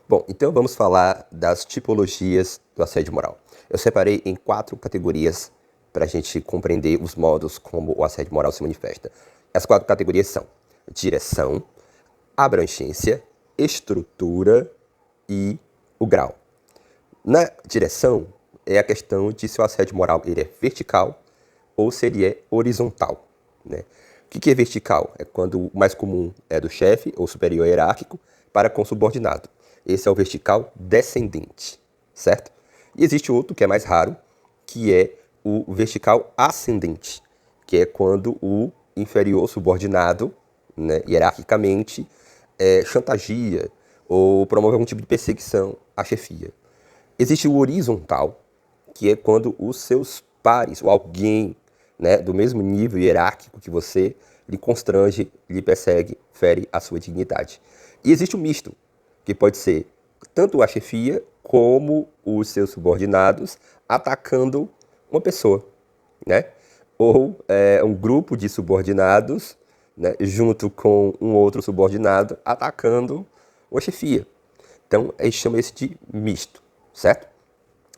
Bom, então vamos falar das tipologias do assédio moral. Eu separei em 4 categorias para a gente compreender os modos como o assédio moral se manifesta. As 4 categorias são direção, abrangência, estrutura e o grau. Na direção, é a questão de se o assédio moral ele é vertical ou se ele é horizontal, né? O que é vertical? É quando o mais comum é do chefe ou superior hierárquico para com subordinado. Esse é o vertical descendente, certo? E existe outro que é mais raro, que é o vertical ascendente, que é quando o inferior subordinado, né, hierarquicamente, chantageia ou promove algum tipo de perseguição à chefia. Existe o horizontal, que é quando os seus pares, ou alguém, né, do mesmo nível hierárquico que você, lhe constrange, lhe persegue, fere a sua dignidade. E existe o misto, que pode ser tanto a chefia como os seus subordinados atacando uma pessoa, né? Ou um grupo de subordinados, né, junto com um outro subordinado atacando uma chefia. Então, a gente chama isso de misto, certo?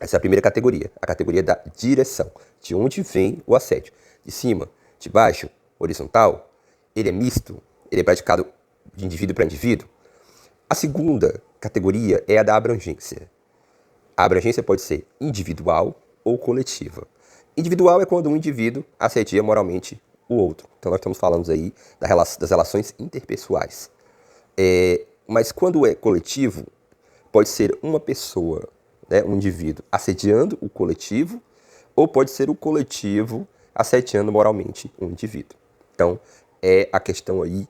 Essa é a primeira categoria, a categoria da direção, de onde vem o assédio. De cima, de baixo, horizontal, ele é misto, ele é praticado de indivíduo para indivíduo. A segunda categoria é a da abrangência. A abrangência pode ser individual ou coletiva. Individual é quando um indivíduo assedia moralmente o outro. Então nós estamos falando aí das relações interpessoais. Mas quando é coletivo, pode ser uma pessoa, né, um indivíduo assediando o coletivo, ou pode ser o coletivo assediando moralmente um indivíduo. Então, é a questão aí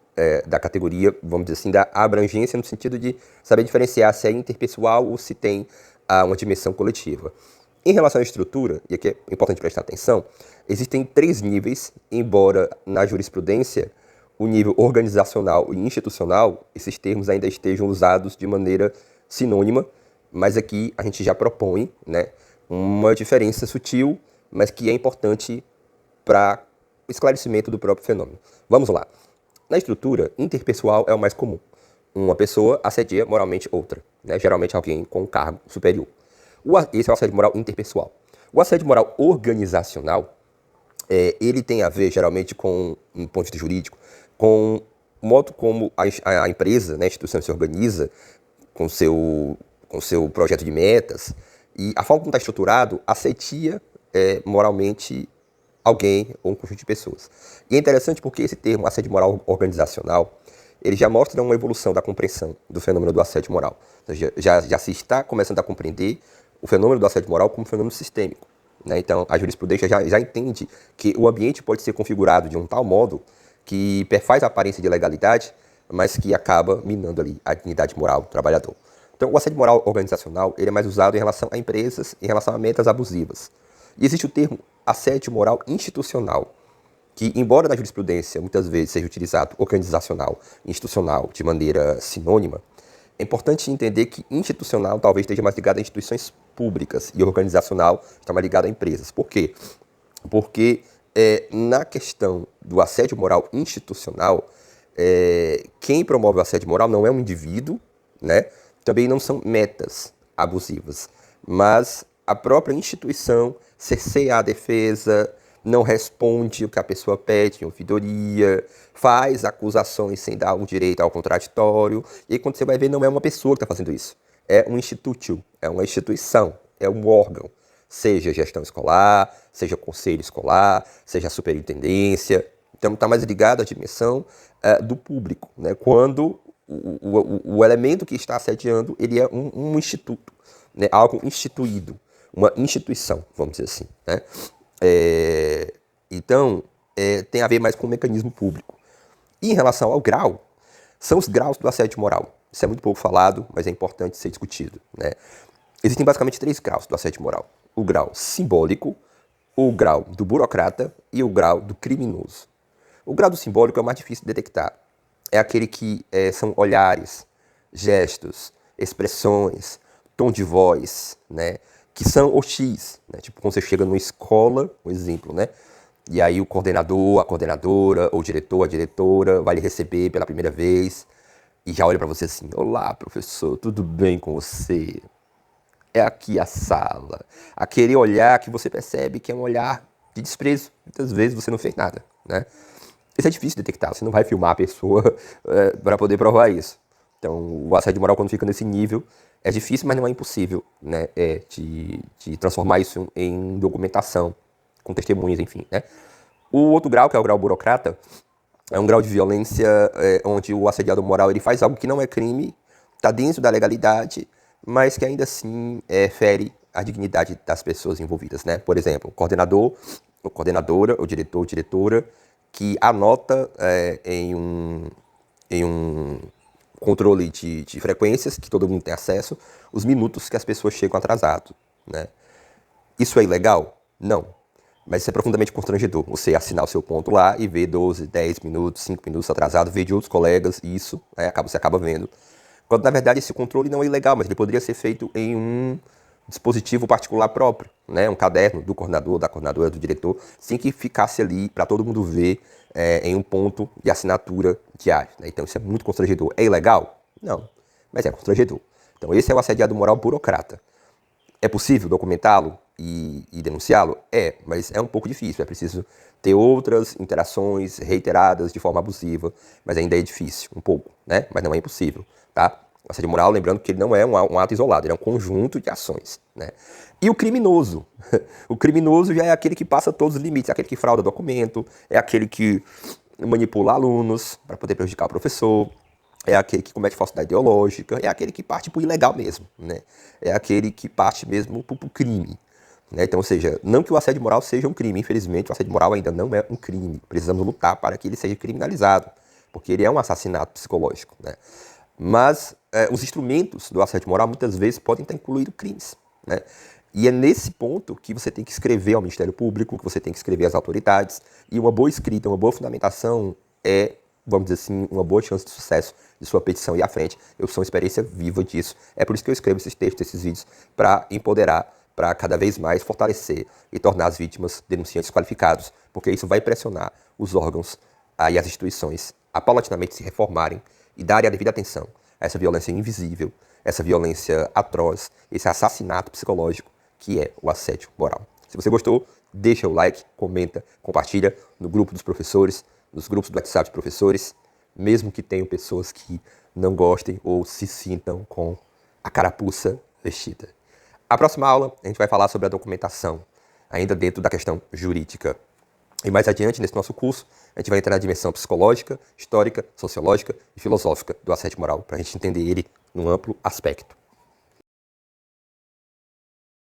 da categoria, vamos dizer assim, da abrangência, no sentido de saber diferenciar se é interpessoal ou se tem uma dimensão coletiva. Em relação à estrutura, e aqui é importante prestar atenção, existem 3 níveis, embora na jurisprudência o nível organizacional e institucional, esses termos ainda estejam usados de maneira sinônima, mas aqui a gente já propõe, né, uma diferença sutil, mas que é importante para o esclarecimento do próprio fenômeno. Vamos lá. Na estrutura, interpessoal é o mais comum. Uma pessoa assedia moralmente outra, né, geralmente alguém com um cargo superior. Esse é o assédio moral interpessoal. O assédio moral organizacional, ele tem a ver, geralmente, com um ponto de vista jurídico, com o modo como a empresa, né, a instituição se organiza com seu projeto de metas, e a forma como está estruturado assedia moralmente alguém ou um conjunto de pessoas. E é interessante porque esse termo, assédio moral organizacional, ele já mostra uma evolução da compreensão do fenômeno do assédio moral. Então, já se está começando a compreender o fenômeno do assédio moral como um fenômeno sistêmico, né? Então, a jurisprudência já entende que o ambiente pode ser configurado de um tal modo que perfaz a aparência de legalidade, mas que acaba minando ali a dignidade moral do trabalhador. Então, o assédio moral organizacional ele é mais usado em relação a empresas, em relação a metas abusivas. E existe o termo assédio moral institucional, que, embora na jurisprudência muitas vezes seja utilizado organizacional e institucional de maneira sinônima, é importante entender que institucional talvez esteja mais ligado a instituições públicas e organizacional está mais ligado a empresas. Por quê? Porque na questão do assédio moral institucional, quem promove o assédio moral não é um indivíduo, né? Também não são metas abusivas, mas a própria instituição cerceia a defesa, não responde o que a pessoa pede em ouvidoria, faz acusações sem dar o direito ao contraditório, e aí, quando você vai ver, não é uma pessoa que está fazendo isso, é um instituto, é uma instituição, é um órgão, seja gestão escolar, seja conselho escolar, seja superintendência. Então está mais ligado à dimensão do público, né? Quando o elemento que está assediando ele é um instituto, né? Algo instituído, uma instituição, vamos dizer assim, né? Então, tem a ver mais com o mecanismo público. E em relação ao grau, são os graus do assédio moral. Isso é muito pouco falado, mas é importante ser discutido, né? Existem basicamente 3 graus do assédio moral. O grau simbólico, o grau do burocrata e o grau do criminoso. O grau do simbólico é o mais difícil de detectar. É aquele que são olhares, gestos, expressões, tom de voz, né, que são hostis, né? Tipo quando você chega numa escola, um exemplo, né? E aí o coordenador, a coordenadora, ou o diretor, a diretora vai lhe receber pela primeira vez. e já olha para você assim: olá, professor, tudo bem com você? É aqui a sala. Aquele olhar que você percebe que é um olhar de desprezo. Muitas vezes você não fez nada, né? Isso é difícil de detectar, você não vai filmar a pessoa para poder provar isso. Então, o assédio moral, quando fica nesse nível, é difícil, mas não é impossível, né? De transformar isso em documentação, com testemunhas, enfim, né? O outro grau, que é o grau burocrata, é um grau de violência onde o assediador moral ele faz algo que não é crime, está dentro da legalidade, mas que ainda assim fere a dignidade das pessoas envolvidas, né? Por exemplo, o coordenador, ou coordenadora, o diretor, ou diretora, que anota em um controle de frequências, que todo mundo tem acesso, os minutos que as pessoas chegam atrasado, né? Isso é ilegal? Não. Mas isso é profundamente constrangedor. Você assinar o seu ponto lá e ver 12, 10 minutos, 5 minutos atrasado, ver de outros colegas, isso, você acaba vendo. Quando, na verdade, esse controle não é ilegal, mas ele poderia ser feito em um dispositivo particular próprio, né? Um caderno do coordenador, da coordenadora, do diretor, sem que ficasse ali para todo mundo ver em um ponto de assinatura diário, né? Então isso é muito constrangedor. É ilegal? Não, mas é constrangedor. Então esse é o assediado moral burocrata. É possível documentá-lo e denunciá-lo? É, mas é um pouco difícil. É preciso ter outras interações reiteradas de forma abusiva, mas ainda é difícil, um pouco, né? Mas não é impossível, tá? O assédio moral, lembrando que ele não é um ato isolado, ele é um conjunto de ações, né? E o criminoso? O criminoso já é aquele que passa todos os limites, é aquele que frauda documento, é aquele que manipula alunos para poder prejudicar o professor, é aquele que comete falsidade ideológica, é aquele que parte pro ilegal mesmo, né? É aquele que parte mesmo pro crime. Né? Então, ou seja, não que o assédio moral seja um crime, infelizmente o assédio moral ainda não é um crime. Precisamos lutar para que ele seja criminalizado, porque ele é um assassinato psicológico, né? Mas os instrumentos do assédio moral muitas vezes podem estar incluídos crimes, né? E é nesse ponto que você tem que escrever ao Ministério Público, que você tem que escrever às autoridades, e uma boa escrita, uma boa fundamentação é, vamos dizer assim, uma boa chance de sucesso de sua petição ir à frente. Eu sou uma experiência viva disso. É por isso que eu escrevo esses textos, esses vídeos, para empoderar, para cada vez mais fortalecer e tornar as vítimas denunciantes qualificados, porque isso vai pressionar os órgãos e as instituições a paulatinamente se reformarem e darem a devida atenção a essa violência invisível, essa violência atroz, esse assassinato psicológico que é o assédio moral. Se você gostou, deixa o like, comenta, compartilha no grupo dos professores, nos grupos do WhatsApp de professores, mesmo que tenham pessoas que não gostem ou se sintam com a carapuça vestida. A próxima aula a gente vai falar sobre a documentação, ainda dentro da questão jurídica. E mais adiante, nesse nosso curso, a gente vai entrar na dimensão psicológica, histórica, sociológica e filosófica do assédio moral, para a gente entender ele num amplo aspecto.